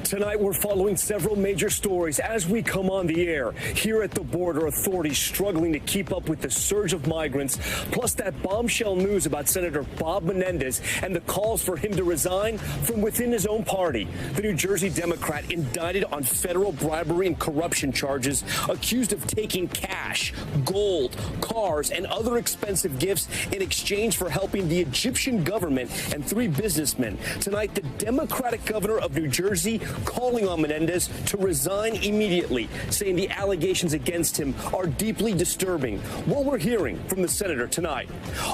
Tonight, we're following several major stories as we come on the air. Here at the border, authorities struggling to keep up with the surge of migrants, plus that bombshell news about Senator Bob Menendez and the calls for him to resign from within his own party. The New Jersey Democrat indicted on federal bribery and corruption charges, accused of taking cash, gold, cars, and other expensive gifts in exchange for helping the Egyptian government and 3 businessmen. Tonight, the Democratic governor of New Jersey calling on Menendez to resign immediately, saying the allegations against him are deeply disturbing. What we're hearing from the senator tonight.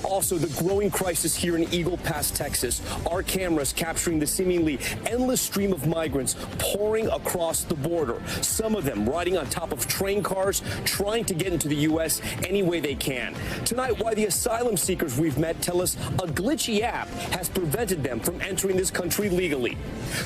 Also, the growing crisis here in Eagle Pass, Texas. Our cameras capturing the seemingly endless stream of migrants pouring across the border. Some of them riding on top of train cars, trying to get into the U.S. any way they can. Tonight, why the asylum seekers we've met tell us a glitchy app has prevented them from entering this country legally.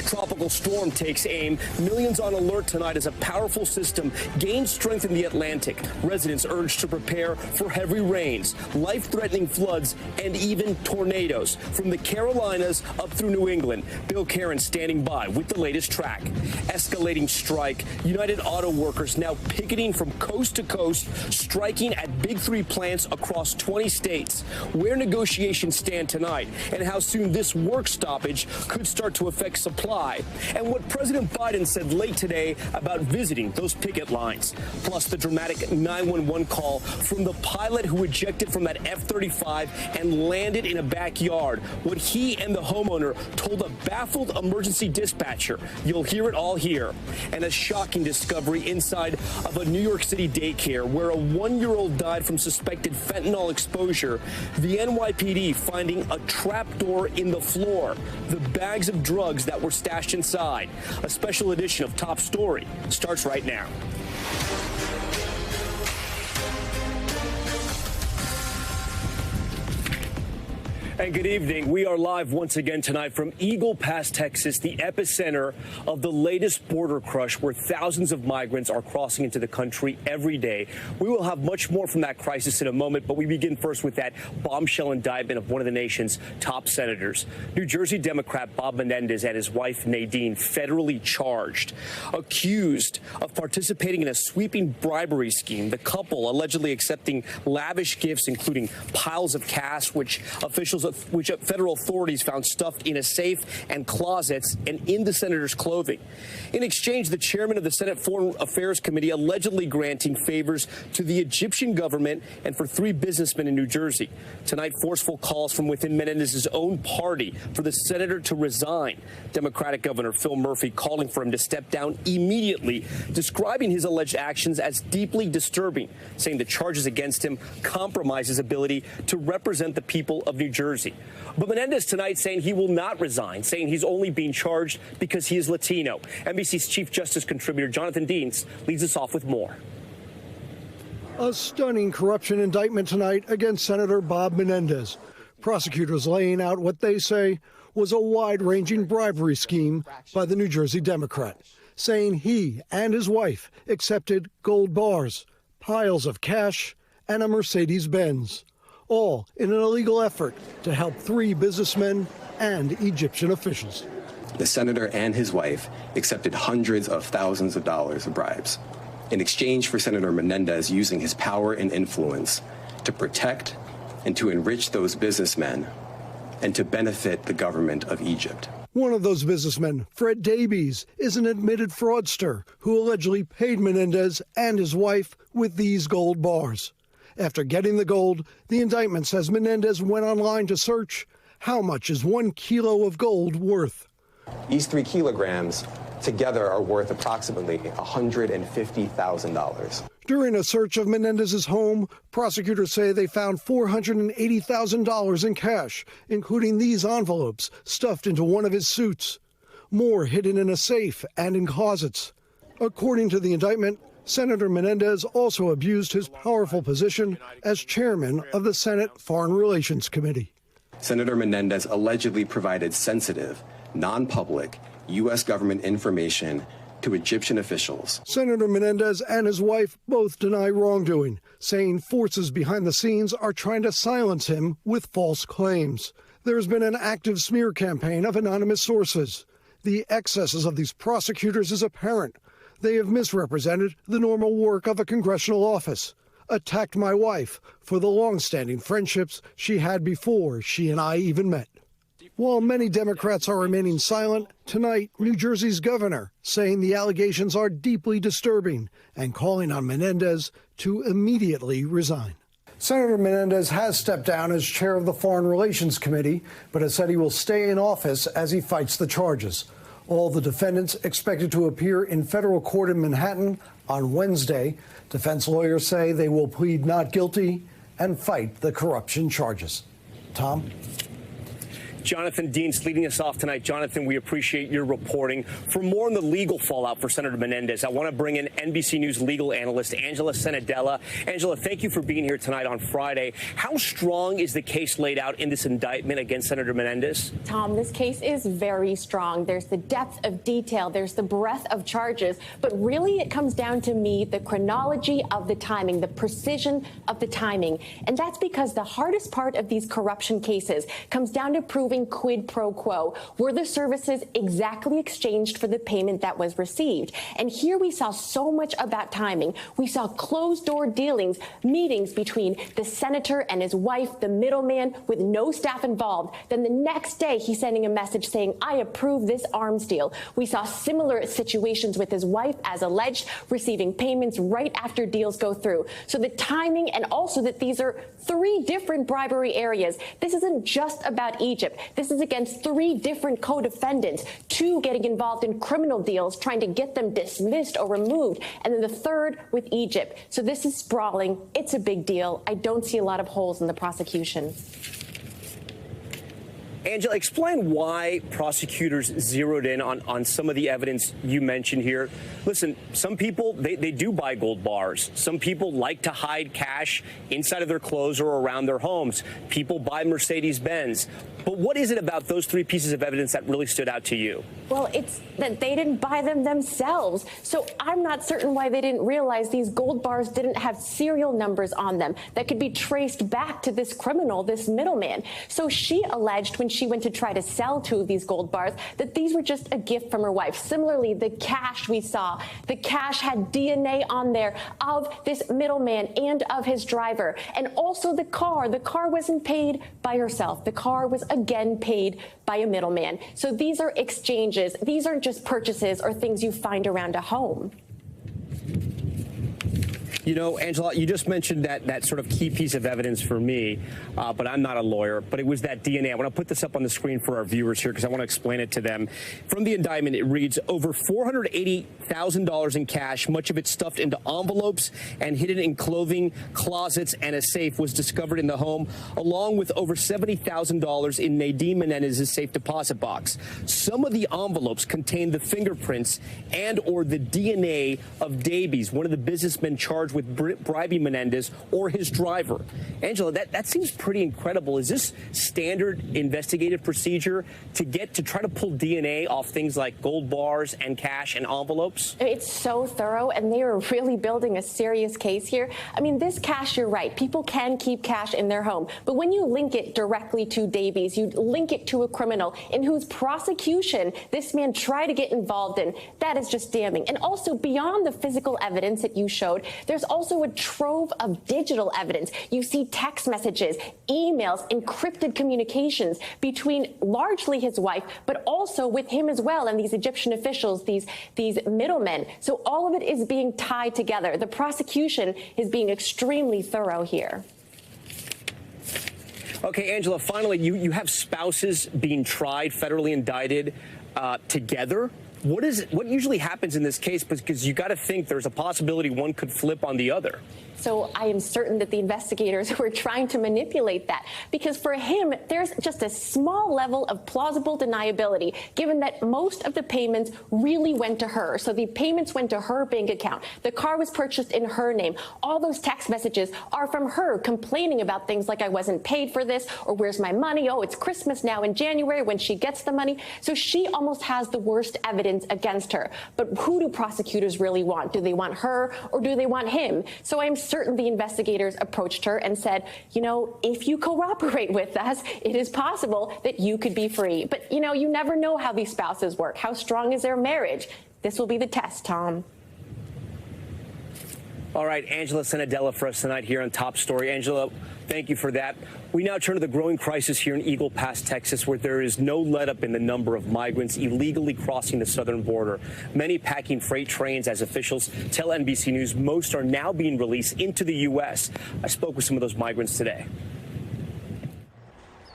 Tropical storm takes aim. Millions on alert tonight as a powerful system gains strength in the Atlantic. Residents urged to prepare for heavy rains, life-threatening floods, and even tornadoes. From the Carolinas up through New England, Bill Karen standing by with the latest track. Escalating strike. United Auto Workers now picketing from coast to coast, striking at Big 3 plants across 20 states. Where negotiations stand tonight and how soon this work stoppage could start to affect supply. And what President Biden said late today about visiting those picket lines. Plus the dramatic 911 call from the pilot who ejected from that F-35 and landed in a backyard. What he and the homeowner told a baffled emergency dispatcher. You'll hear it all here. And a shocking discovery inside of a New York City daycare where a 1-year-old died from suspected fentanyl exposure. The NYPD finding a trapdoor in the floor. The bags of drugs that were stashed inside. A special edition of Top Story starts right now. And good evening. We are live once again tonight from Eagle Pass, Texas, the epicenter of the latest border crush where thousands of migrants are crossing into the country every day. We will have much more from that crisis in a moment, but we begin first with that bombshell indictment of one of the nation's top senators. New Jersey Democrat Bob Menendez and his wife Nadine federally charged, accused of participating in a sweeping bribery scheme. The couple allegedly accepting lavish gifts, including piles of cash, which federal authorities found stuffed in a safe and closets and in the senator's clothing. In exchange, the chairman of the Senate Foreign Affairs Committee allegedly granting favors to the Egyptian government and for 3 businessmen in New Jersey. Tonight, forceful calls from within Menendez's own party for the senator to resign. Democratic Governor Phil Murphy calling for him to step down immediately, describing his alleged actions as deeply disturbing, saying the charges against him compromise his ability to represent the people of New Jersey. But Menendez tonight saying he will not resign, saying he's only being charged because he is Latino. NBC's Chief Justice contributor Jonathan Deans leads us off with more. A stunning corruption indictment tonight against Senator Bob Menendez. Prosecutors laying out what they say was a wide-ranging bribery scheme by the New Jersey Democrat, saying he and his wife accepted gold bars, piles of cash, and a Mercedes-Benz, all in an illegal effort to help 3 businessmen and Egyptian officials. The senator and his wife accepted hundreds of thousands of dollars of bribes in exchange for Senator Menendez using his power and influence to protect and to enrich those businessmen and to benefit the government of Egypt. One of those businessmen, Fred Davies, is an admitted fraudster who allegedly paid Menendez and his wife with these gold bars. After getting the gold, the indictment says Menendez went online to search how much is 1 kilo of gold worth. These 3 kilograms together are worth approximately $150,000. During a search of Menendez's home, prosecutors say they found $480,000 in cash, including these envelopes stuffed into one of his suits. More hidden in a safe and in closets. According to the indictment, Senator Menendez also abused his powerful position as chairman of the Senate Foreign Relations Committee. Senator Menendez allegedly provided sensitive, non-public U.S. government information to Egyptian officials. Senator Menendez and his wife both deny wrongdoing, saying forces behind the scenes are trying to silence him with false claims. There's been an active smear campaign of anonymous sources. The excesses of these prosecutors is apparent. They have misrepresented the normal work of a congressional office, attacked my wife for the long-standing friendships she had before she and I even met. While many Democrats are remaining silent, tonight, New Jersey's governor saying the allegations are deeply disturbing and calling on Menendez to immediately resign. Senator Menendez has stepped down as chair of the Foreign Relations Committee, but has said he will stay in office as he fights the charges. All the defendants expected to appear in federal court in Manhattan on Wednesday. Defense lawyers say they will plead not guilty and fight the corruption charges. Tom? Jonathan Deans leading us off tonight. Jonathan, we appreciate your reporting. For more on the legal fallout for Senator Menendez, I want to bring in NBC News legal analyst Angela Senadella. Angela, thank you for being here tonight on Friday. How strong is the case laid out in this indictment against Senator Menendez? Tom, this case is very strong. There's the depth of detail. There's the breadth of charges. But really, it comes down to me, the chronology of the timing, the precision of the timing. And that's because the hardest part of these corruption cases comes down to proving quid pro quo. Were the services exactly exchanged for the payment that was received? And here we saw so much about timing. We saw closed-door dealings, meetings between the senator and his wife, the middleman, with no staff involved. Then the next day, he's sending a message saying, I approve this arms deal. We saw similar situations with his wife, as alleged, receiving payments right after deals go through. So the timing, and also that these are 3 different bribery areas. This isn't just about Egypt. This is against 3 different co-defendants, 2 getting involved in criminal deals, trying to get them dismissed or removed, and then the 3rd with Egypt. So this is sprawling. It's a big deal. I don't see a lot of holes in the prosecution. Angela, explain why prosecutors zeroed in on some of the evidence you mentioned here. Listen, some people, they do buy gold bars. Some people like to hide cash inside of their clothes or around their homes. People buy Mercedes-Benz. But what is it about those 3 pieces of evidence that really stood out to you? Well, it's that they didn't buy them themselves. So I'm not certain why they didn't realize these gold bars didn't have serial numbers on them that could be traced back to this criminal, this middleman. So she alleged when she went to try to sell 2 of these gold bars that these were just a gift from her wife. Similarly, the cash we saw, the cash had DNA on there of this middleman and of his driver. And also the car wasn't paid by herself. The car was again paid by a middleman. So these are exchanges. These aren't just purchases or things you find around a home. You know, Angela, you just mentioned that sort of key piece of evidence for me, but I'm not a lawyer, but it was that DNA. I want to put this up on the screen for our viewers here because I want to explain it to them. From the indictment, it reads over $480,000 in cash, much of it stuffed into envelopes and hidden in clothing, closets, and a safe was discovered in the home, along with over $70,000 in Nadine Menendez's safe deposit box. Some of the envelopes contained the fingerprints and or the DNA of Davies, one of the businessmen charged with bribing Menendez or his driver. Angela, that seems pretty incredible. Is this standard investigative procedure to try to pull DNA off things like gold bars and cash and envelopes? It's so thorough, and they are really building a serious case here. I mean, this cash, you're right. People can keep cash in their home. But when you link it directly to Davies, you link it to a criminal in whose prosecution this man tried to get involved in, that is just damning. And also, beyond the physical evidence that you showed, there's also a trove of digital evidence. You see text messages, emails, encrypted communications between largely his wife, but also with him as well and these Egyptian officials, these middlemen. So all of it is being tied together. The prosecution is being extremely thorough here. Okay, Angela, finally, you have spouses being tried, federally indicted together. What usually happens in this case? Because you got to think there's a possibility one could flip on the other. So I am certain that the investigators were trying to manipulate that, because for him, there's just a small level of plausible deniability, given that most of the payments really went to her. So the payments went to her bank account. The car was purchased in her name. All those text messages are from her complaining about things like I wasn't paid for this, or where's my money? Oh, it's Christmas now in January when she gets the money. So she almost has the worst evidence against her. But who do prosecutors really want? Do they want her or do they want him? So I'm certain the investigators approached her and said, you know, if you cooperate with us, it is possible that you could be free. But, you know, you never know how these spouses work. How strong is their marriage? This will be the test, Tom. All right, Angela Senadella for us tonight here on Top Story. Angela, thank you for that. We now turn to the growing crisis here in Eagle Pass, Texas, where there is no let-up in the number of migrants illegally crossing the southern border. Many packing freight trains, as officials tell NBC News. Most are now being released into the U.S. I spoke with some of those migrants today.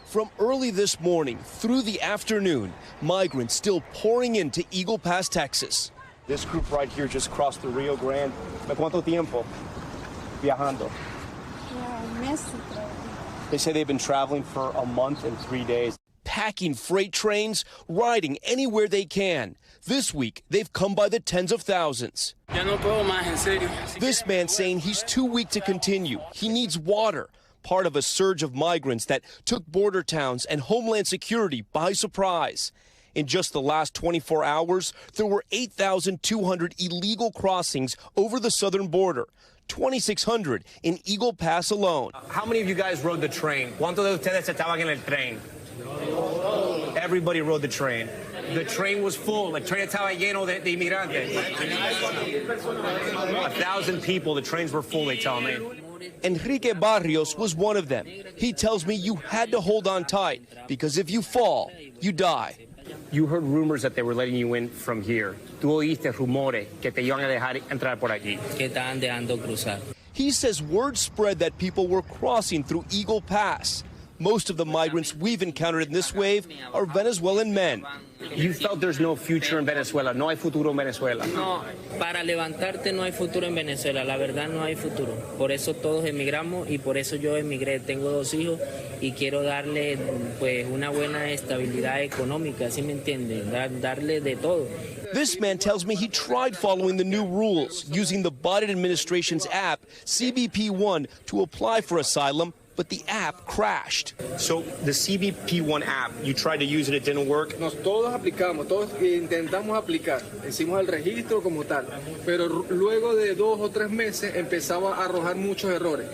From early this morning through the afternoon, migrants still pouring into Eagle Pass, Texas. This group right here just crossed the Rio Grande. ¿De cuánto tiempo viajando? They say they've been traveling for a month and 3 days. Packing freight trains, riding anywhere they can. This week, they've come by the tens of thousands. This man saying he's too weak to continue. He needs water. Part of a surge of migrants that took border towns and Homeland Security by surprise. In just the last 24 hours, there were 8,200 illegal crossings over the southern border, 2,600 in Eagle Pass alone. How many of you guys rode the train? ¿Cuántos de ustedes estaban en el tren? Everybody rode the train. The train was full. The train estaba lleno de inmigrantes. 1,000 people. The trains were full, they tell me. Enrique Barrios was one of them. He tells me you had to hold on tight because if you fall, you die. You heard rumors that they were letting you in from here. Tú oíste rumores que te iban a dejar entrar por aquí. Que estaban dejando cruzar. He says word spread that people were crossing through Eagle Pass. Most of the migrants we've encountered in this wave are Venezuelan men. You felt there's no future in Venezuela. No hay futuro en Venezuela. No, para levantarte no hay futuro en Venezuela. La verdad no hay futuro. Por eso todos emigramos y por eso yo emigré. Tengo 2 hijos y quiero darle pues una buena estabilidad económica, ¿sí me entiende? Darle de todo. This man tells me he tried following the new rules, using the Biden administration's app, CBP-1, to apply for asylum, but the app crashed. So the CBP-1 app, you tried to use it, it didn't work? Nos todos aplicamos, todos intentamos aplicar, hicimos el registro como tal, pero luego de 2 o 3 meses empezaba a arrojar muchos errores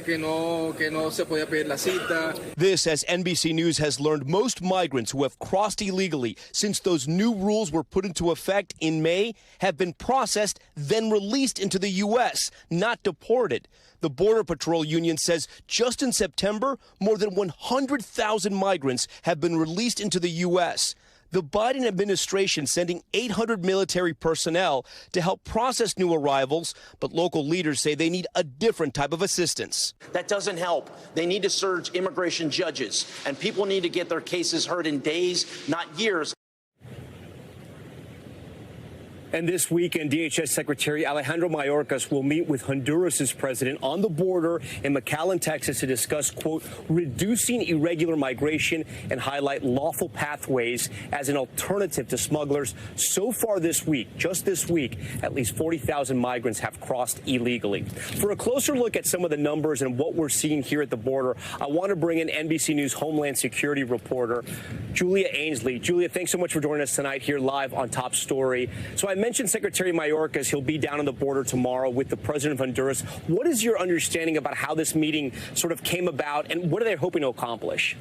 que no se podía pedir la cita. This, as NBC News has learned, most migrants who have crossed illegally since those new rules were put into effect in May have been processed, then released into the U.S., not deported. The Border Patrol Union says just in September, more than 100,000 migrants have been released into the U.S. The Biden administration sending 800 military personnel to help process new arrivals, but local leaders say they need a different type of assistance. That doesn't help. They need to surge immigration judges, and people need to get their cases heard in days, not years. And this weekend, DHS Secretary Alejandro Mayorkas will meet with Honduras' president on the border in McAllen, Texas, to discuss, quote, reducing irregular migration and highlight lawful pathways as an alternative to smugglers. So far this week, just this week, at least 40,000 migrants have crossed illegally. For a closer look at some of the numbers and what we're seeing here at the border, I want to bring in NBC News Homeland Security reporter Julia Ainsley. Julia, thanks so much for joining us tonight here live on Top Story. So I mentioned Secretary Mayorkas. He'll be down on the border tomorrow with the president of Honduras. What is your understanding about how this meeting sort of came about, and what are they hoping to accomplish?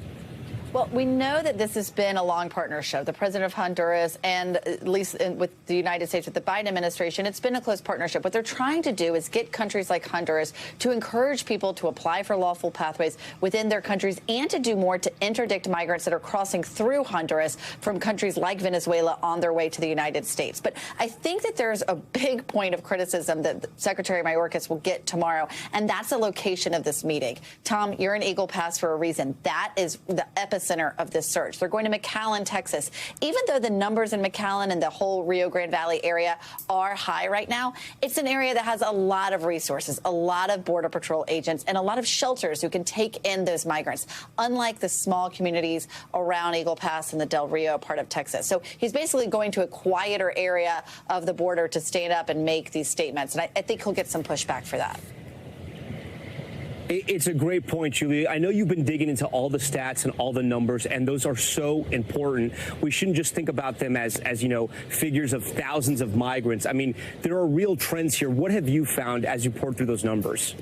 Well, we know that this has been a long partnership. The president of Honduras and at least with the United States, with the Biden administration, it's been a close partnership. What they're trying to do is get countries like Honduras to encourage people to apply for lawful pathways within their countries and to do more to interdict migrants that are crossing through Honduras from countries like Venezuela on their way to the United States. But I think that there's a big point of criticism that Secretary Mayorkas will get tomorrow, and that's the location of this meeting. Tom, you're in Eagle Pass for a reason. That is the epicenter of this surge. They're going to McAllen, Texas. Even though the numbers in McAllen and the whole Rio Grande Valley area are high right now, it's an area that has a lot of resources, a lot of Border Patrol agents, and a lot of shelters who can take in those migrants, unlike the small communities around Eagle Pass and the Del Rio part of Texas. So he's basically going to a quieter area of the border to stand up and make these statements. And I think he'll get some pushback for that. It's a great point, Julia. I know you've been digging into all the stats and all the numbers, and those are so important. We shouldn't just think about them as figures of thousands of migrants. I mean, there are real trends here. What have you found as you poured through those numbers?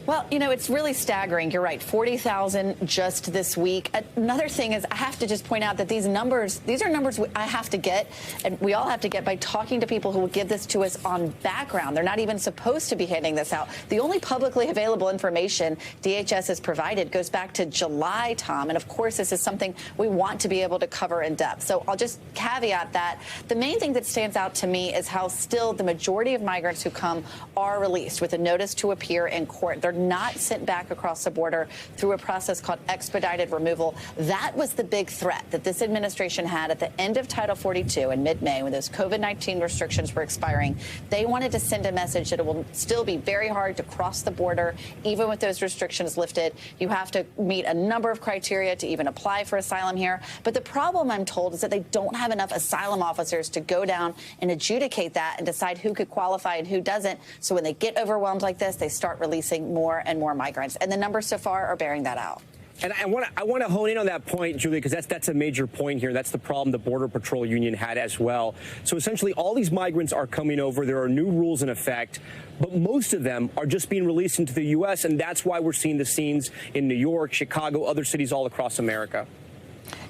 Well, it's really staggering. You're right. 40,000 just this week. Another thing is I have to just point out that these are numbers I have to get, and we all have to get by talking to people who will give this to us on background. They're not even supposed to be handing this out. The only publicly available information DHS has provided goes back to July, Tom. And of course, this is something we want to be able to cover in depth. So I'll just caveat that. The main thing that stands out to me is how still the majority of migrants who come are released with a notice to appear in court. They're not sent back across the border through a process called expedited removal. That was the big threat that this administration had at the end of Title 42 in mid-May when those COVID-19 restrictions were expiring. They wanted to send a message that it will still be very hard to cross the border, even with those restrictions lifted. You have to meet a number of criteria to even apply for asylum here. But the problem, I'm told, is that they don't have enough asylum officers to go down and adjudicate that and decide who could qualify and who doesn't. So when they get overwhelmed like this, they start releasing more and more migrants. And the numbers so far are bearing that out. And I want to hone in on that point, Julia, because that's a major point here. That's the problem the Border Patrol Union had as well. So essentially, all these migrants are coming over. There are new rules in effect, but most of them are just being released into the U.S., and that's why we're seeing the scenes in New York, Chicago, other cities all across America.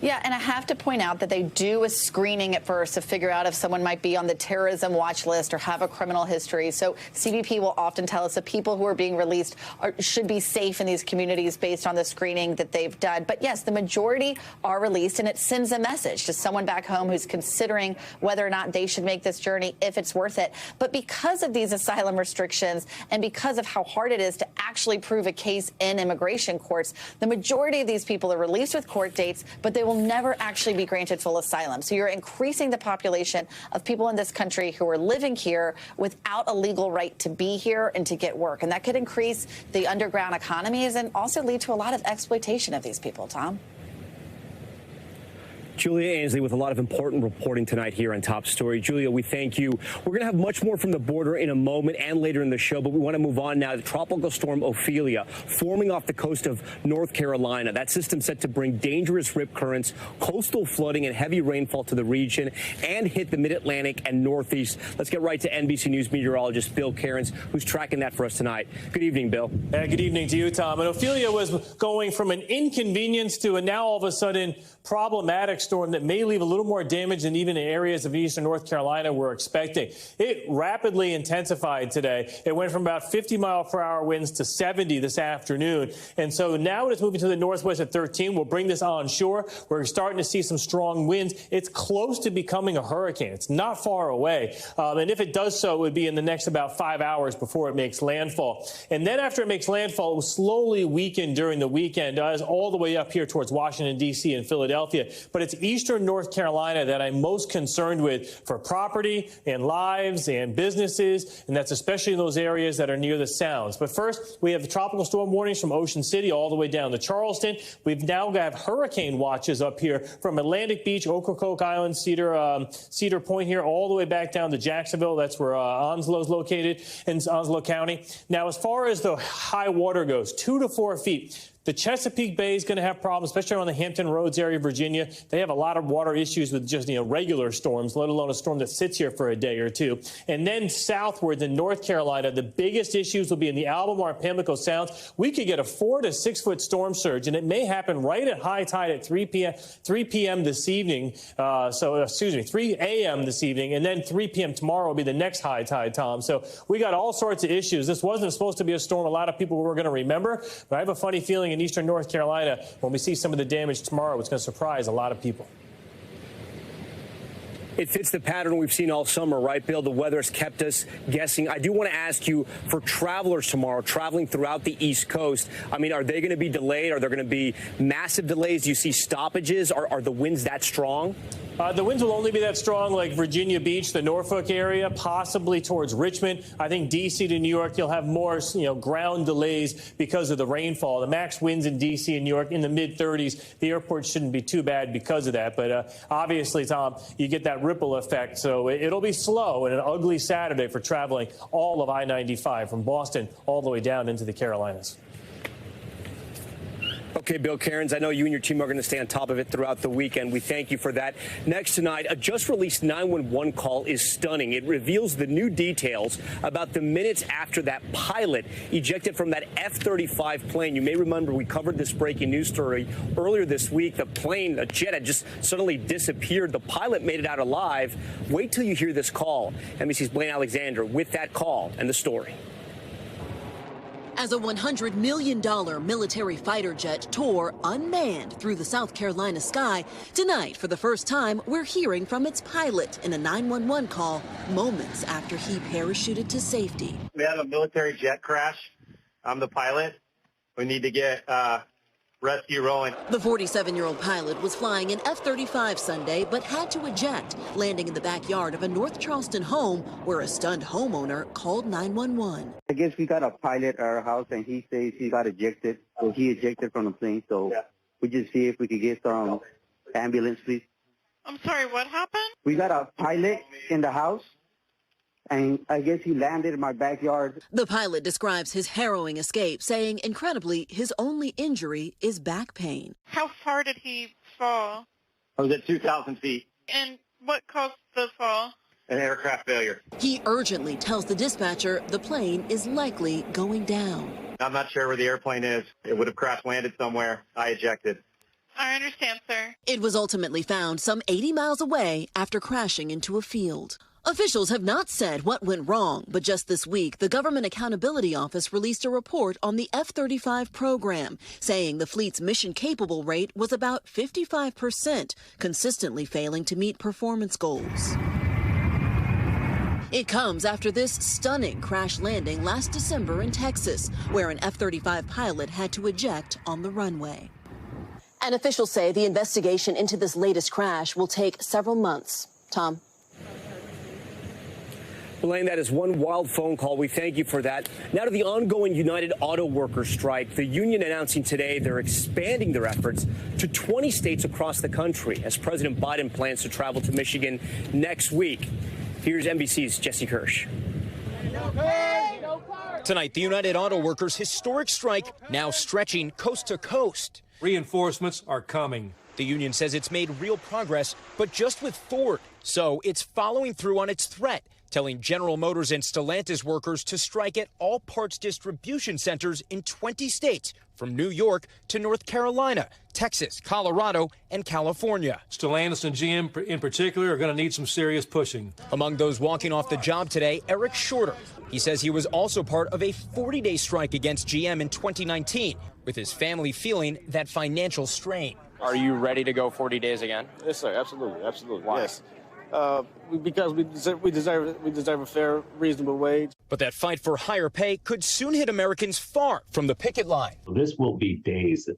Yeah, and I have to point out that they do a screening at first to figure out if someone might be on the terrorism watch list or have a criminal history. So CBP will often tell us that people who are being released should be safe in these communities based on the screening that they've done. But yes, the majority are released, and it sends a message to someone back home who's considering whether or not they should make this journey, if it's worth it. But because of these asylum restrictions and because of how hard it is to actually prove a case in immigration courts, the majority of these people are released with court dates, but they will never actually be granted full asylum. So you're increasing the population of people in this country who are living here without a legal right to be here and to get work. And that could increase the underground economies and also lead to a lot of exploitation of these people, Tom. Julia Ainsley with a lot of important reporting tonight here on Top Story. Julia, we thank you. We're going to have much more from the border in a moment and later in the show, but we want to move on now to Tropical Storm Ophelia forming off the coast of North Carolina. That system set to bring dangerous rip currents, coastal flooding, and heavy rainfall to the region and hit the mid-Atlantic and Northeast. Let's get right to NBC News meteorologist Bill Cairns, who's tracking that for us tonight. Good evening, Bill. Good evening to you, Tom. And Ophelia was going from an inconvenience to a now all of a sudden problematic storm that may leave a little more damage than even areas of eastern North Carolina were expecting. It rapidly intensified today. It went from about 50-mile-per-hour winds to 70 this afternoon. And so now it's moving to the northwest at 13. We'll bring this onshore. We're starting to see some strong winds. It's close to becoming a hurricane. It's not far away. And if it does so, it would be in the next about 5 hours before it makes landfall. And then after it makes landfall, it will slowly weaken during the weekend, all the way up here towards Washington, D.C. and Philadelphia. But it's eastern North Carolina that I'm most concerned with for property and lives and businesses, and that's especially in those areas that are near the sounds. But first, we have the tropical storm warnings from Ocean City all the way down to Charleston. We've now got hurricane watches up here from Atlantic Beach, Ocracoke Island, Cedar Point here, all the way back down to Jacksonville. That's where Onslow's located in Onslow County. Now, as far as the high water goes, 2 to 4 feet. The Chesapeake Bay is going to have problems, especially around the Hampton Roads area of Virginia. They have a lot of water issues with just, regular storms, let alone a storm that sits here for a day or two. And then southwards in North Carolina, the biggest issues will be in the Albemarle and Pamlico Sounds. We could get a 4 to 6 foot storm surge, and it may happen right at high tide at 3 p.m. this evening. 3 a.m. this evening, and then 3 p.m. tomorrow will be the next high tide, Tom. So we got all sorts of issues. This wasn't supposed to be a storm a lot of people were going to remember, but I have a funny feeling in eastern North Carolina, when we see some of the damage tomorrow, it's going to surprise a lot of people. It fits the pattern we've seen all summer, right, Bill? The weather has kept us guessing. I do want to ask you, for travelers tomorrow, traveling throughout the East Coast, I mean, are they going to be delayed? Are there going to be massive delays? Do you see stoppages? Are the winds that strong? The winds will only be that strong like Virginia Beach, the Norfolk area, possibly towards Richmond. I think D.C. to New York, you'll have more, ground delays because of the rainfall. The max winds in D.C. and New York in the mid-30s. The airport shouldn't be too bad because of that. But obviously, Tom, you get that ripple effect. So it'll be slow and an ugly Saturday for traveling all of I-95 from Boston all the way down into the Carolinas. Okay, Bill Cairns, I know you and your team are going to stay on top of it throughout the weekend. We thank you for that. Next tonight, a just-released 911 call is stunning. It reveals the new details about the minutes after that pilot ejected from that F-35 plane. You may remember we covered this breaking news story earlier this week. The plane, a jet, had just suddenly disappeared. The pilot made it out alive. Wait till you hear this call. NBC's Blaine Alexander with that call and the story. As a $100 million military fighter jet tore unmanned through the South Carolina sky, tonight, for the first time, we're hearing from its pilot in a 911 call moments after he parachuted to safety. We have a military jet crash. I'm the pilot. We need to get rescue rolling. The 47-year-old pilot was flying an F-35 Sunday, but had to eject, landing in the backyard of a North Charleston home where a stunned homeowner called 911. I guess we got a pilot at our house, and he says he got ejected. So he ejected from the plane. So we just see if we could get some ambulance, please. I'm sorry, what happened? We got a pilot in the house, and I guess he landed in my backyard. The pilot describes his harrowing escape, saying, incredibly, his only injury is back pain. How far did he fall? I was at 2,000 feet. And what caused the fall? An aircraft failure. He urgently tells the dispatcher the plane is likely going down. I'm not sure where the airplane is. It would have crash landed somewhere. I ejected. I understand, sir. It was ultimately found some 80 miles away after crashing into a field. Officials have not said what went wrong, but just this week, the Government Accountability Office released a report on the F-35 program, saying the fleet's mission-capable rate was about 55%, consistently failing to meet performance goals. It comes after this stunning crash landing last December in Texas, where an F-35 pilot had to eject on the runway. And officials say the investigation into this latest crash will take several months. Tom? Elaine, that is one wild phone call. We thank you for that. Now to the ongoing United Auto Workers strike. The union announcing today they're expanding their efforts to 20 states across the country as President Biden plans to travel to Michigan next week. Here's NBC's Jesse Kirsch. Tonight, the United Auto Workers' historic strike now stretching coast to coast. Reinforcements are coming. The union says it's made real progress, but just with Ford. So it's following through on its threat, telling General Motors and Stellantis workers to strike at all parts distribution centers in 20 states, from New York to North Carolina, Texas, Colorado, and California. Stellantis and GM in particular are going to need some serious pushing. Among those walking off the job today, Eric Shorter. He says he was also part of a 40-day strike against GM in 2019, with his family feeling that financial strain. Are you ready to go 40 days again? Yes, sir. Absolutely. Absolutely. Why? Yes. Because we deserve a fair, reasonable wage. But that fight for higher pay could soon hit Americans far from the picket line. This will be days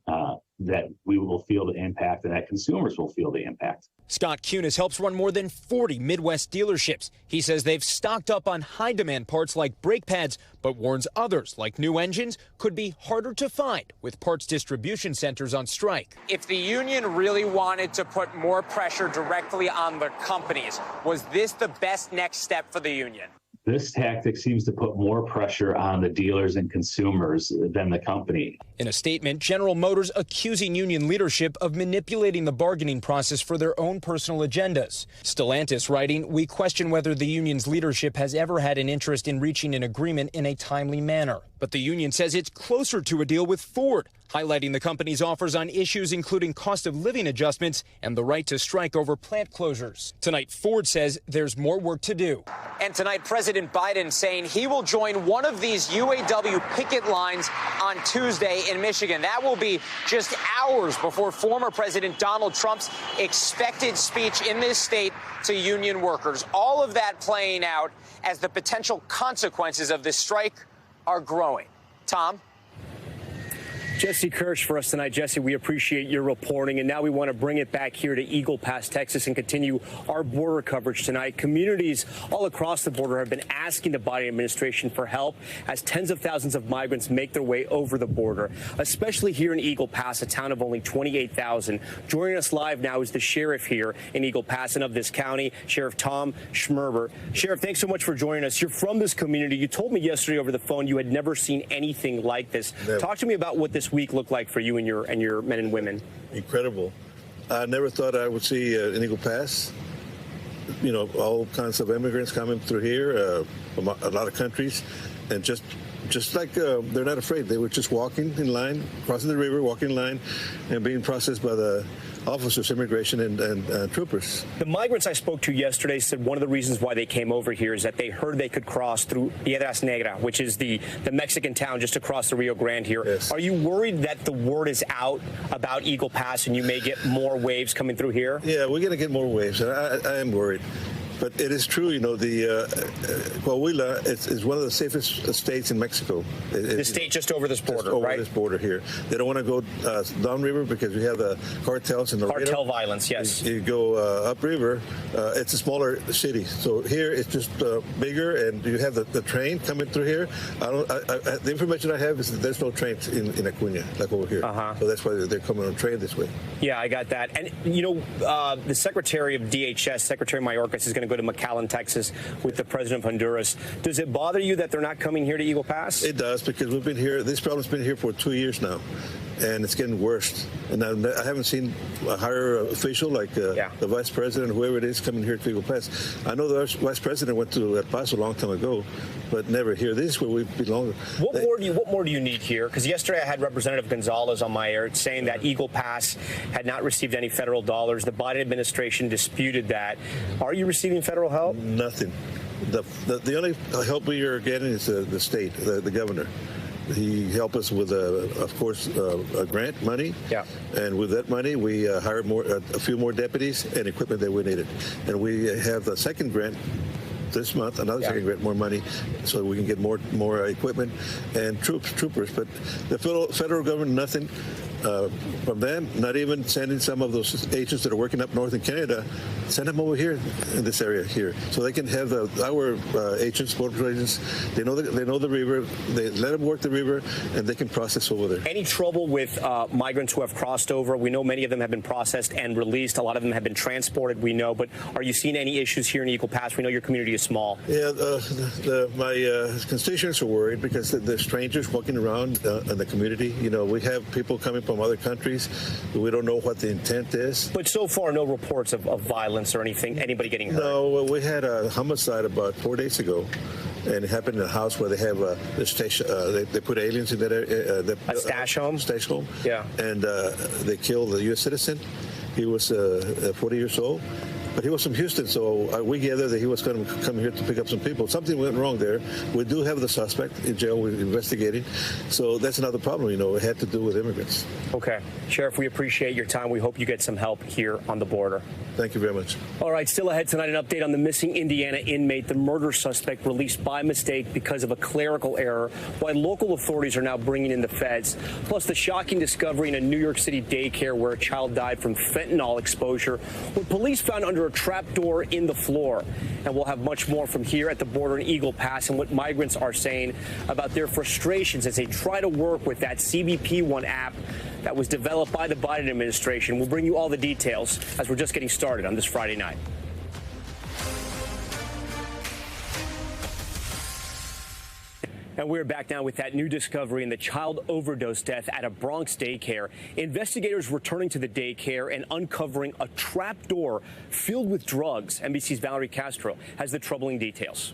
that we will feel the impact and that consumers will feel the impact. Scott Kunis helps run more than 40 Midwest dealerships. He says they've stocked up on high-demand parts like brake pads, but warns others, like new engines, could be harder to find with parts distribution centers on strike. If the union really wanted to put more pressure directly on the companies, was this the best next step for the union? This tactic seems to put more pressure on the dealers and consumers than the company. In a statement, General Motors accusing union leadership of manipulating the bargaining process for their own personal agendas. Stellantis writing, "We question whether the union's leadership has ever had an interest in reaching an agreement in a timely manner." But the union says it's closer to a deal with Ford, highlighting the company's offers on issues including cost of living adjustments and the right to strike over plant closures. Tonight, Ford says there's more work to do. And tonight, President Biden saying he will join one of these UAW picket lines on Tuesday in Michigan. That will be just hours before former President Donald Trump's expected speech in this state to union workers. All of that playing out as the potential consequences of this strike are growing. Tom? Jesse Kirsch for us tonight. Jesse, we appreciate your reporting. And now we want to bring it back here to Eagle Pass, Texas, and continue our border coverage tonight. Communities all across the border have been asking the Biden administration for help as tens of thousands of migrants make their way over the border, especially here in Eagle Pass, a town of only 28,000. Joining us live now is the sheriff here in Eagle Pass and of this county, Sheriff Tom Schmerber. Sheriff, thanks so much for joining us. You're from this community. You told me yesterday over the phone you had never seen anything like this. Never. Talk to me about what this this week look like for you and your men and women? Incredible. I never thought I would see an Eagle Pass. You know, all kinds of immigrants coming through here, from a lot of countries, and just like they're not afraid. They were just walking in line, crossing the river, walking in line, and being processed by the officers, immigration, and troopers. The migrants I spoke to yesterday said one of the reasons why they came over here is that they heard they could cross through Piedras Negras, which is the Mexican town just across the Rio Grande here. Yes. Are you worried that the word is out about Eagle Pass and you may get more waves coming through here? Yeah, we're going to get more waves, and I am worried. But it is true, you know, the Coahuila is one of the safest states in Mexico. The state just over this border, over right? This border here. They don't want to go downriver because we have the cartels and the cartel violence. Yes. You go upriver, it's a smaller city. So here it's just bigger, and you have the train coming through here. The information I have is that there's no trains in Acuña like over here. So that's why they're coming on train this way. Yeah, I got that. And you know, the Secretary of DHS, Secretary Mayorkas, is going to go to McAllen, Texas, with the president of Honduras. Does it bother you that they're not coming here to Eagle Pass? It does, because we've been here. This problem's been here for 2 years now, and it's getting worse. And I haven't seen a higher official like the vice president, whoever it is, coming here to Eagle Pass. I know the vice president went to El Paso a long time ago, but never here. This is where we belong. What more do you need here? Because yesterday I had Representative Gonzalez on my air saying that Eagle Pass had not received any federal dollars. The Biden administration disputed that. Are you receiving federal help? Nothing. The only help we are getting is the state, the governor. He helped us with, of course, a grant money. Yeah. And with that money, we hired a few more deputies and equipment that we needed. And we have the second grant this month, another second grant, more money, so we can get more equipment and troopers. But the federal government, nothing from them, not even sending some of those agents that are working up north in Canada, send them over here in this area here, so they can have our agents, border agents. They know the river. They let them work the river, and they can process over there. Any trouble with migrants who have crossed over? We know many of them have been processed and released. A lot of them have been transported. We know, but are you seeing any issues here in Eagle Pass? We know your community is small. Yeah, my constituents are worried because the strangers walking around in the community. You know, we have people coming from other countries. We don't know what the intent is. But so far, no reports of violence or anything, anybody getting hurt? No, we had a homicide about 4 days ago, and it happened in a house where they have the station. They put aliens in that area. A stash home? Stash home. Yeah. And they killed a U.S. citizen. He was 40 years old. But he was from Houston, so we gathered that he was going to come here to pick up some people. Something went wrong there. We do have the suspect in jail. We're investigating. So that's another problem, you know. It had to do with immigrants. Okay. Sheriff, we appreciate your time. We hope you get some help here on the border. Thank you very much. All right, still ahead tonight, an update on the missing Indiana inmate, the murder suspect released by mistake because of a clerical error, why local authorities are now bringing in the feds, plus the shocking discovery in a New York City daycare where a child died from fentanyl exposure, what police found under a trapdoor in the floor. And we'll have much more from here at the border in Eagle Pass and what migrants are saying about their frustrations as they try to work with that CBP One app that was developed by the Biden administration. We'll bring you all the details as we're just getting started on this Friday night. And we're back now with that new discovery in the child overdose death at a Bronx daycare. Investigators returning to the daycare and uncovering a trapdoor filled with drugs. NBC's Valerie Castro has the troubling details.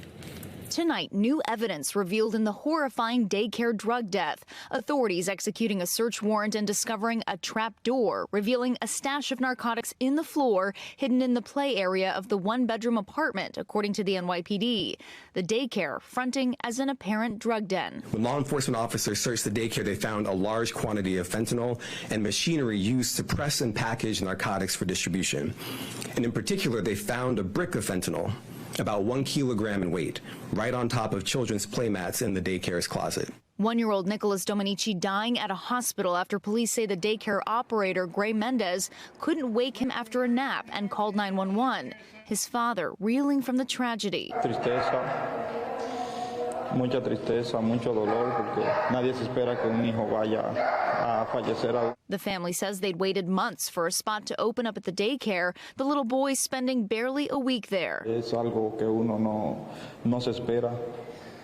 Tonight, new evidence revealed in the horrifying daycare drug death. Authorities executing a search warrant and discovering a trap door, revealing a stash of narcotics in the floor hidden in the play area of the one-bedroom apartment, according to the NYPD. The daycare fronting as an apparent drug den. When law enforcement officers searched the daycare, they found a large quantity of fentanyl and machinery used to press and package narcotics for distribution. And in particular, they found a brick of fentanyl, about 1 kilogram in weight, right on top of children's play mats in the daycare's closet. 1-year-old Nicholas Dominici dying at a hospital after police say the daycare operator, Gray Menendez, couldn't wake him after a nap and called 911. His father reeling from the tragedy. Mucha tristeza, mucho dolor, porque nadie se espera que un hijo vaya a fallecer. The family says they'd waited months for a spot to open up at the daycare, the little boy spending barely a week there. Es algo que uno no se espera.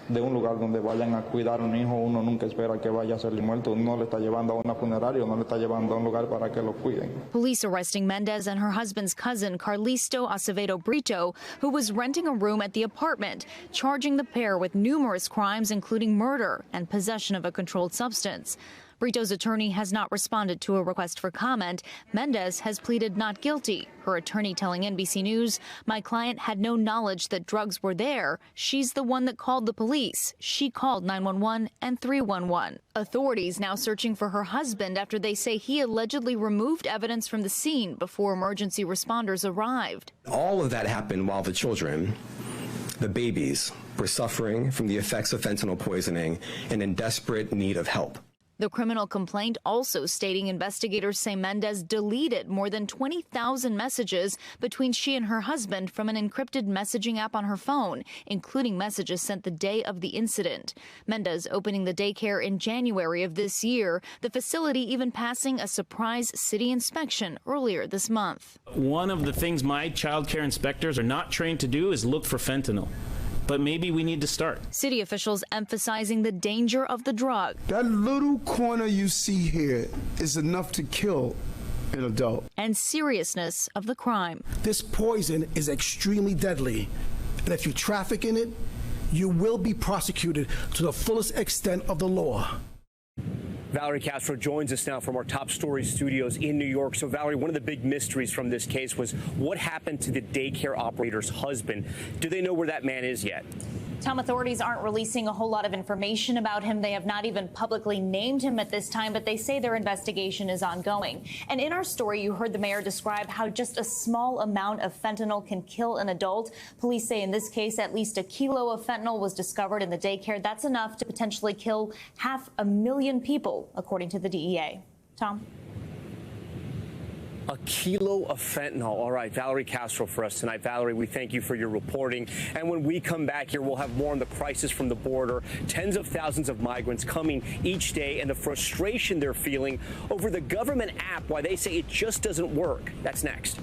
de un lugar donde vayan a cuidar a un hijo, uno nunca espera que vaya a salir muerto. No le está llevando a una funeraria, no le está llevando a un lugar para que lo cuiden. Police arresting Menendez and her husband's cousin, Carlisto Acevedo Brito, who was renting a room at the apartment, charging the pair with numerous crimes, including murder and possession of a controlled substance. Brito's attorney has not responded to a request for comment. Menendez has pleaded not guilty. Her attorney telling NBC News, "My client had no knowledge that drugs were there. She's the one that called the police. She called 911 and 311. Authorities now searching for her husband after they say he allegedly removed evidence from the scene before emergency responders arrived. All of that happened while the children, the babies, were suffering from the effects of fentanyl poisoning and in desperate need of help. The criminal complaint also stating investigators say Menendez deleted more than 20,000 messages between she and her husband from an encrypted messaging app on her phone, including messages sent the day of the incident. Menendez opening the daycare in January of this year, the facility even passing a surprise city inspection earlier this month. One of the things my child care inspectors are not trained to do is look for fentanyl. But maybe we need to start. City officials emphasizing the danger of the drug. That little corner you see here is enough to kill an adult. And seriousness of the crime. This poison is extremely deadly, and if you traffic in it, you will be prosecuted to the fullest extent of the law. Valerie Castro joins us now from our Top Story studios in New York. So, Valerie, one of the big mysteries from this case was what happened to the daycare operator's husband. Do they know where that man is yet? Tom, authorities aren't releasing a whole lot of information about him. They have not even publicly named him at this time, but they say their investigation is ongoing. And in our story, you heard the mayor describe how just a small amount of fentanyl can kill an adult. Police say in this case, at least a kilo of fentanyl was discovered in the daycare. That's enough to potentially kill 500,000 people, according to the DEA. Tom? A kilo of fentanyl. All right, Valerie Castro for us tonight. Valerie, we thank you for your reporting. And when we come back here, we'll have more on the crisis from the border. Tens of thousands of migrants coming each day and the frustration they're feeling over the government app, why they say it just doesn't work. That's next.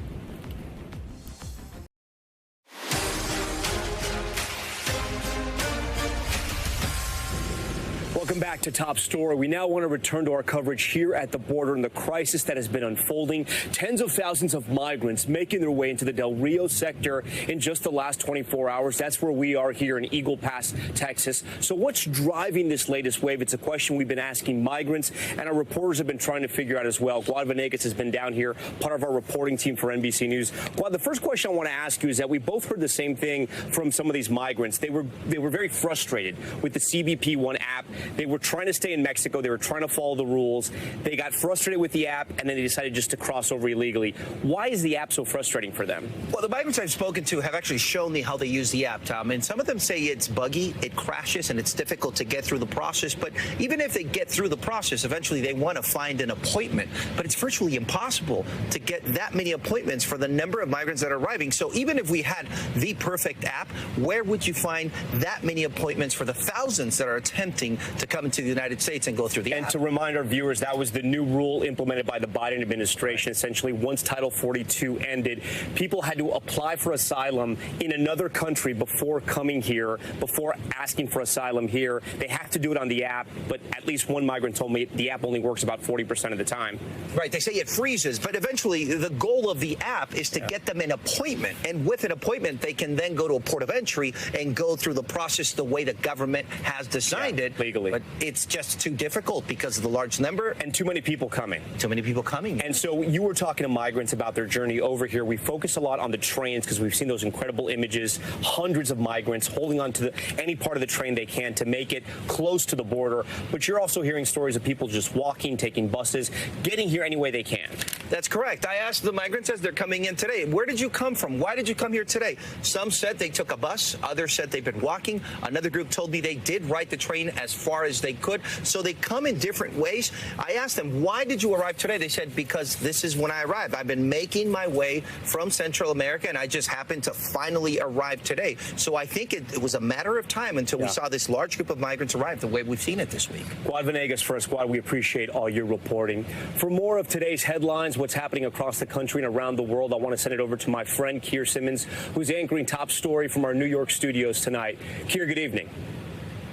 Welcome back to Top Story. We now want to return to our coverage here at the border and the crisis that has been unfolding. Tens of thousands of migrants making their way into the Del Rio sector in just the last 24 hours. That's where we are here in Eagle Pass, Texas. So what's driving this latest wave? It's a question we've been asking migrants, and our reporters have been trying to figure out as well. Guad Venegas has been down here, part of our reporting team for NBC News. Guad, the first question I want to ask you is that we both heard the same thing from some of these migrants. They were very frustrated with the CBP1 app. They were trying to stay in Mexico. They were trying to follow the rules. They got frustrated with the app, and then they decided just to cross over illegally. Why is the app so frustrating for them? Well, the migrants I've spoken to have actually shown me how they use the app, Tom. And some of them say it's buggy, it crashes, and it's difficult to get through the process. But even if they get through the process, eventually they want to find an appointment. But it's virtually impossible to get that many appointments for the number of migrants that are arriving. So even if we had the perfect app, where would you find that many appointments for the thousands that are attempting to come into the United States and go through the app? And to remind our viewers, that was the new rule implemented by the Biden administration. Essentially, once Title 42 ended, people had to apply for asylum in another country before coming here, before asking for asylum here. They have to do it on the app, but at least one migrant told me the app only works about 40% of the time. Right. They say it freezes, but eventually the goal of the app is to get them an appointment. And with an appointment, they can then go to a port of entry and go through the process the way the government has designed it. Legally. But it's just too difficult because of the large number. And too many people coming. Too many people coming. And so you were talking to migrants about their journey over here. We focus a lot on the trains because we've seen those incredible images, hundreds of migrants holding on to any part of the train they can to make it close to the border. But you're also hearing stories of people just walking, taking buses, getting here any way they can. That's correct. I asked the migrants as they're coming in today, where did you come from? Why did you come here today? Some said they took a bus. Others said they've been walking. Another group told me they did ride the train as far as they could. So they come in different ways. I asked them, why did you arrive today? They said, because this is when I arrived. I've been making my way from Central America, and I just happened to finally arrive today. So I think it was a matter of time until we saw this large group of migrants arrive the way we've seen it this week. Guad Venegas for us. Guad, we appreciate all your reporting. For more of today's headlines, what's happening across the country and around the world, I want to send it over to my friend Keir Simmons, who's anchoring Top Story from our New York studios tonight. Keir, good evening.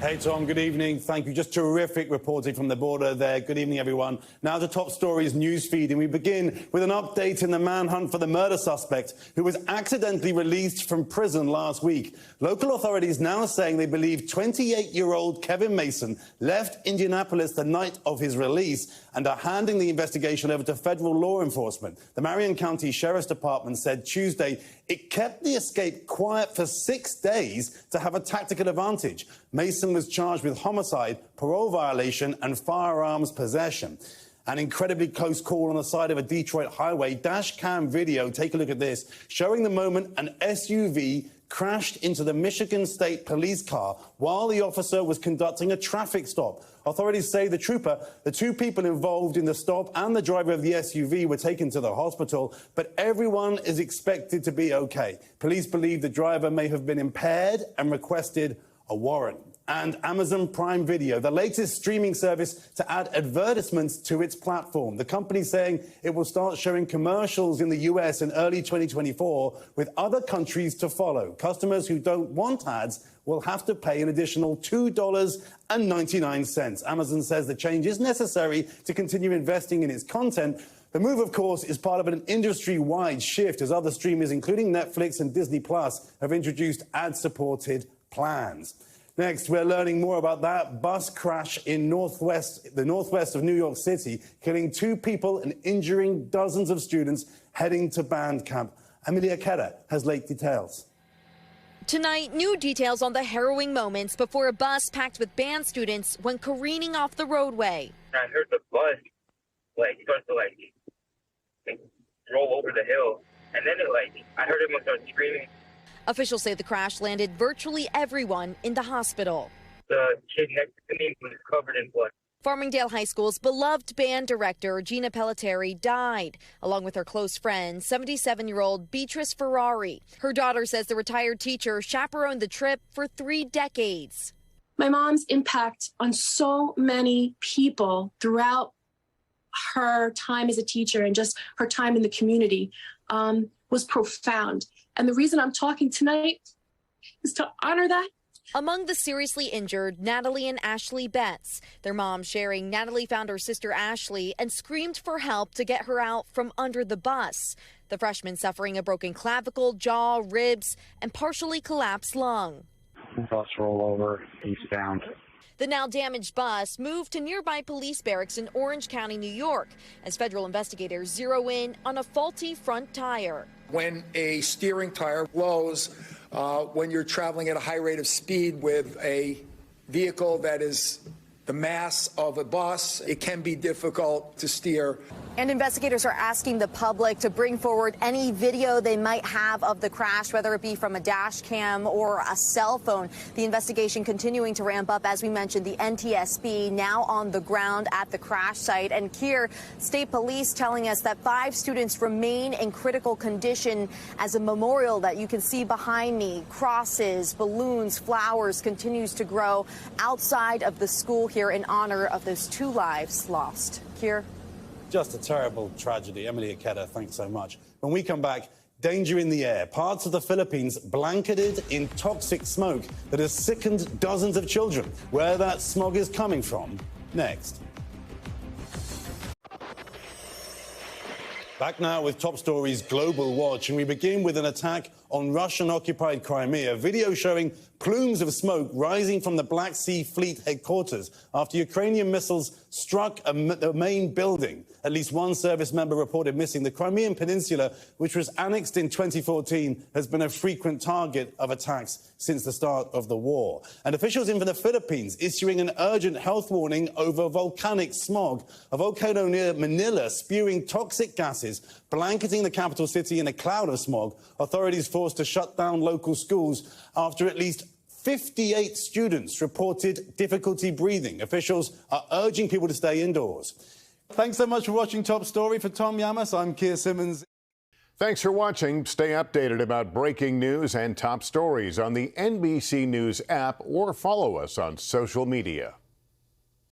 Hey, Tom, good evening. Thank you. Just terrific reporting from the border there. Good evening, everyone. Now to Top Stories newsfeed, and we begin with an update in the manhunt for the murder suspect who was accidentally released from prison last week. Local authorities now saying they believe 28-year-old Kevin Mason left Indianapolis the night of his release and are handing the investigation over to federal law enforcement. The Marion County Sheriff's Department said Tuesday it kept the escape quiet for 6 days to have a tactical advantage. Mason was charged with homicide, parole violation, and firearms possession. An incredibly close call on the side of a Detroit highway. Dash cam video, take a look at this, showing the moment an SUV crashed into the Michigan State Police car while the officer was conducting a traffic stop. Authorities say the trooper, the two people involved in the stop and the driver of the SUV were taken to the hospital, but everyone is expected to be okay. Police believe the driver may have been impaired and requested a warrant. And Amazon Prime Video, the latest streaming service to add advertisements to its platform. The company saying it will start showing commercials in the US in early 2024, with other countries to follow. Customers who don't want ads will have to pay an additional $2.99. Amazon says the change is necessary to continue investing in its content. The move, of course, is part of an industry-wide shift as other streamers, including Netflix and Disney Plus, have introduced ad-supported plans. Next, we're learning more about that bus crash in the northwest of New York City, killing 2 people and injuring dozens of students heading to band camp. Amelia Kerr has late details. Tonight, new details on the harrowing moments before a bus packed with band students went careening off the roadway. I heard the bus start to roll over the hill, and then I heard everyone start screaming. Officials say the crash landed virtually everyone in the hospital. The kid next to me was covered in blood. Farmingdale High School's beloved band director, Gina Pelletieri, died, along with her close friend, 77-year-old Beatrice Ferrari. Her daughter says the retired teacher chaperoned the trip for 3 decades. My mom's impact on so many people throughout her time as a teacher and just her time in the community was profound. And the reason I'm talking tonight is to honor that. Among the seriously injured, Natalie and Ashley Betts. Their mom sharing Natalie found her sister Ashley and screamed for help to get her out from under the bus. The freshman suffering a broken clavicle, jaw, ribs, and partially collapsed lung. Bus rollover, eastbound. The now damaged bus moved to nearby police barracks in Orange County, New York, as federal investigators zero in on a faulty front tire. When a steering tire blows, when you're traveling at a high rate of speed with a vehicle that is the mass of a bus, it can be difficult to steer. And investigators are asking the public to bring forward any video they might have of the crash, whether it be from a dash cam or a cell phone. The investigation continuing to ramp up. As we mentioned, the NTSB now on the ground at the crash site. And here, state police telling us that 5 students remain in critical condition as a memorial that you can see behind me. Crosses, balloons, flowers continues to grow outside of the school here in honor of those 2 lives lost. Here. Just a terrible tragedy. Amelia Kerr, thanks so much. When we come back, danger in the air. Parts of the Philippines blanketed in toxic smoke that has sickened dozens of children. Where that smog is coming from, next. Back now with Top Stories Global Watch, and we begin with an attack on Russian-occupied Crimea. Video showing plumes of smoke rising from the Black Sea Fleet headquarters after Ukrainian missiles struck a main building. At least 1 service member reported missing. The Crimean Peninsula, which was annexed in 2014, has been a frequent target of attacks since the start of the war. And officials in the Philippines issuing an urgent health warning over volcanic smog. A volcano near Manila spewing toxic gases, blanketing the capital city in a cloud of smog. Authorities forced to shut down local schools after at least 58 students reported difficulty breathing. Officials are urging people to stay indoors. Thanks so much for watching Top Story. For Tom Llamas, I'm Keir Simmons. Thanks for watching. Stay updated about breaking news and top stories on the NBC News app or follow us on social media.